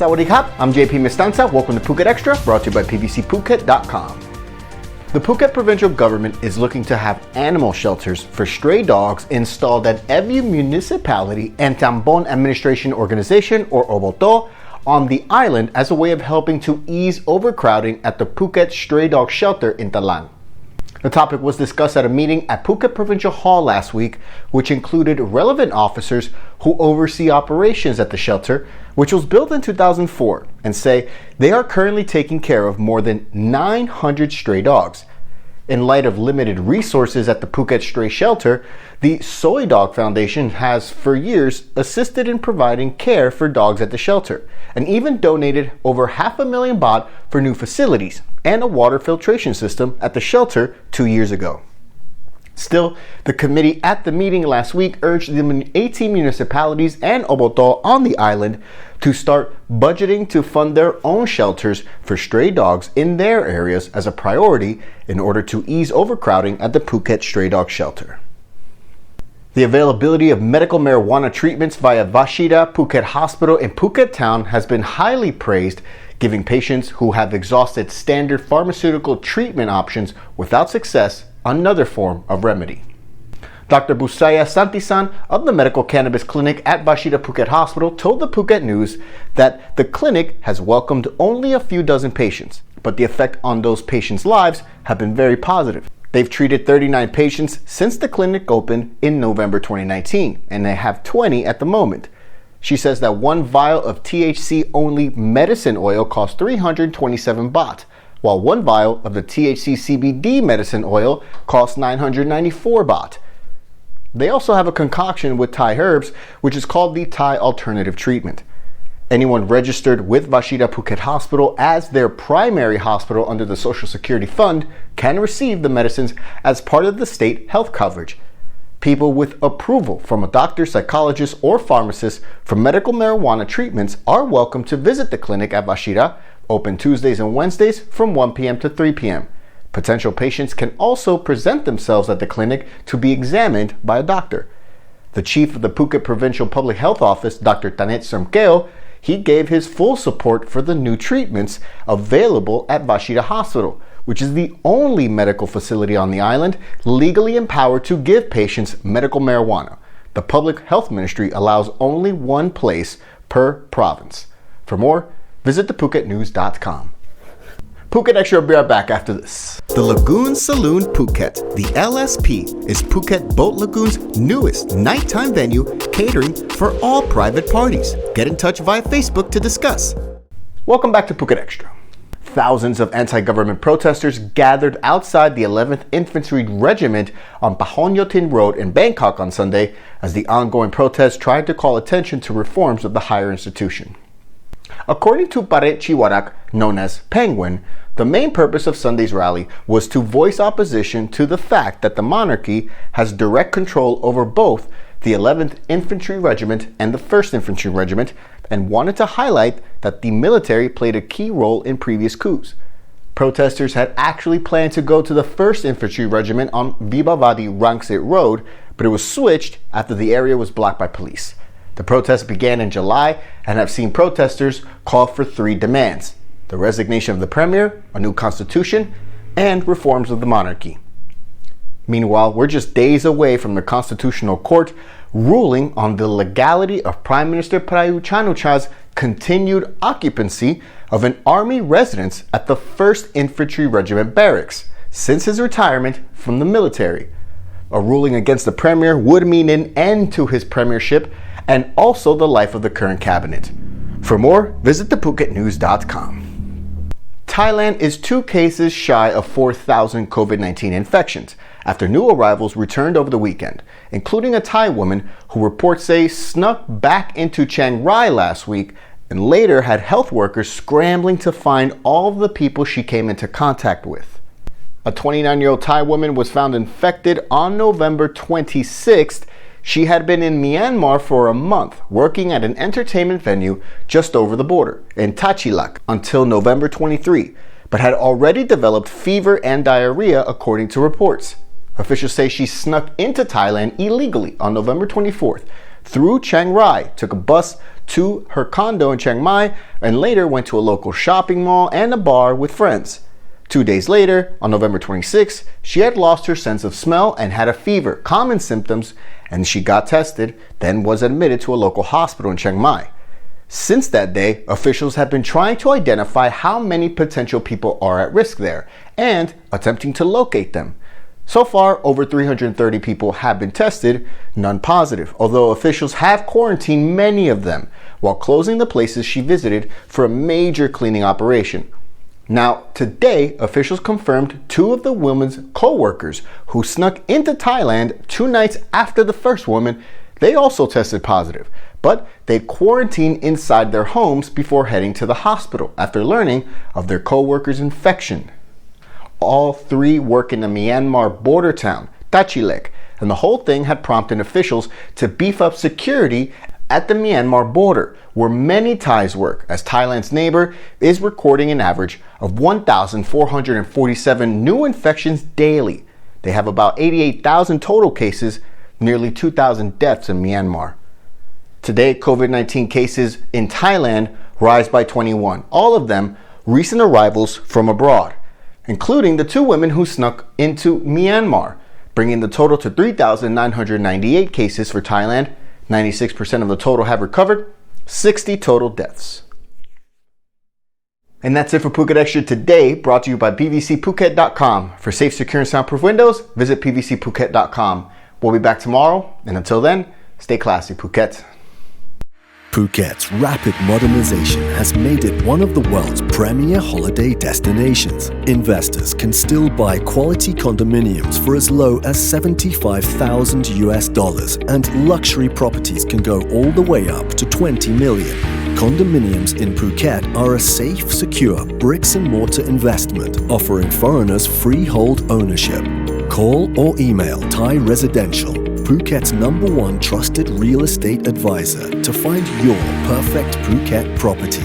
Sawadee Kap, I'm JP Mestanza. Welcome to Phuket Extra, brought to you by pbcphuket.com. The Phuket provincial government is looking to have animal shelters for stray dogs installed at every municipality and Tambon Administration Organization, or Oboto, on the island as a way of helping to ease overcrowding at the Phuket Stray Dog Shelter in Talang. The topic was discussed at a meeting at Phuket Provincial Hall last week, which included relevant officers who oversee operations at the shelter, which was built in 2004, and say they are currently taking care of more than 900 stray dogs. In light of limited resources at the Phuket Stray Shelter, the Soy Dog Foundation has for years assisted in providing care for dogs at the shelter, and even donated over 500,000 baht for new facilities and a water filtration system at the shelter 2 years ago. Still, the committee at the meeting last week urged the 18 municipalities and Oboto on the island to start budgeting to fund their own shelters for stray dogs in their areas as a priority in order to ease overcrowding at the Phuket Stray Dog Shelter. The availability of medical marijuana treatments via Vashida Phuket Hospital in Phuket Town has been highly praised, giving patients who have exhausted standard pharmaceutical treatment options without success another form of remedy. Dr. Busaya Santisan of the Medical Cannabis Clinic at Vashida Phuket Hospital told the Phuket News that the clinic has welcomed only a few dozen patients, but the effect on those patients' lives have been very positive. They've treated 39 patients since the clinic opened in November 2019, and they have 20 at the moment. She says that one vial of THC-only medicine oil costs 327 baht, while one vial of the THC CBD medicine oil costs 994 baht. They also have a concoction with Thai herbs, which is called the Thai Alternative Treatment. Anyone registered with Vashida Phuket Hospital as their primary hospital under the Social Security Fund can receive the medicines as part of the state health coverage. People with approval from a doctor, psychologist, or pharmacist for medical marijuana treatments are welcome to visit the clinic at Vashida, open Tuesdays and Wednesdays from 1 p.m. to 3 p.m. Potential patients can also present themselves at the clinic to be examined by a doctor. The chief of the Phuket Provincial Public Health Office, Dr. Tanet Sremkeo, he gave his full support for the new treatments available at Vashida Hospital, which is the only medical facility on the island legally empowered to give patients medical marijuana. The Public Health Ministry allows only one place per province. For more, visit thephuket.news.com. Phuket Extra will be right back after this. The Lagoon Saloon Phuket, the LSP, is Phuket Boat Lagoon's newest nighttime venue catering for all private parties. Get in touch via Facebook to discuss. Welcome back to Phuket Extra. Thousands of anti-government protesters gathered outside the 11th Infantry Regiment on Pahonyotin Road in Bangkok on Sunday as the ongoing protests tried to call attention to reforms of the higher institution. According to Paret Chiwarak, known as Penguin, the main purpose of Sunday's rally was to voice opposition to the fact that the monarchy has direct control over both the 11th Infantry Regiment and the 1st Infantry Regiment, and wanted to highlight that the military played a key role in previous coups. Protesters had actually planned to go to the 1st Infantry Regiment on Vibhavadi Rangsit Road, but it was switched after the area was blocked by police. The protests began in July and have seen protesters call for 3 demands: the resignation of the premier, a new constitution, and reforms of the monarchy. Meanwhile, we're just days away from the Constitutional Court ruling on the legality of Prime Minister Prayut Chan-o-cha's continued occupancy of an army residence at the 1st Infantry Regiment barracks since his retirement from the military. A ruling against the premier would mean an end to his premiership and also the life of the current cabinet. For more, visit thephuket.news.com. Thailand is 2 cases shy of 4,000 COVID-19 infections after new arrivals returned over the weekend, including a Thai woman who reports say snuck back into Chiang Mai last week and later had health workers scrambling to find all of the people she came into contact with. A 29-year-old Thai woman was found infected on November 26th. She had been in Myanmar for a month, working at an entertainment venue just over the border in Tachilak until November 23, but had already developed fever and diarrhea according to reports. Officials say she snuck into Thailand illegally on November 24th through Chiang Rai, took a bus to her condo in Chiang Mai, and later went to a local shopping mall and a bar with friends. 2 days later, on November 26, she had lost her sense of smell and had a fever, common symptoms, and she got tested, then was admitted to a local hospital in Chiang Mai. Since that day, officials have been trying to identify how many potential people are at risk there and attempting to locate them. So far, over 330 people have been tested, none positive, although officials have quarantined many of them while closing the places she visited for a major cleaning operation. Now, today, officials confirmed 2 of the woman's co-workers who snuck into Thailand 2 nights after the first woman, they also tested positive, but they quarantined inside their homes before heading to the hospital after learning of their co-workers' infection. All 3 work in the Myanmar border town, Tachilek, and the whole thing had prompted officials to beef up security at the Myanmar border, where many Thais work, as Thailand's neighbor is recording an average of 1,447 new infections daily. They have about 88,000 total cases, nearly 2,000 deaths in Myanmar. Today, COVID-19 cases in Thailand rise by 21, all of them recent arrivals from abroad, including the 2 women who snuck into Myanmar, bringing the total to 3,998 cases for Thailand. 96% of the total have recovered, 60 total deaths. And that's it for Phuket Extra today, brought to you by pvcphuket.com. For safe, secure, and soundproof windows, visit pvcphuket.com. We'll be back tomorrow, and until then, stay classy, Phuket. Phuket's rapid modernization has made it one of the world's premier holiday destinations. Investors can still buy quality condominiums for as low as $75,000, and luxury properties can go all the way up to $20 million. Condominiums in Phuket are a safe, secure bricks-and-mortar investment offering foreigners freehold ownership. Call or email Thai Residential, Phuket's #1 trusted real estate advisor, to find your perfect Phuket property.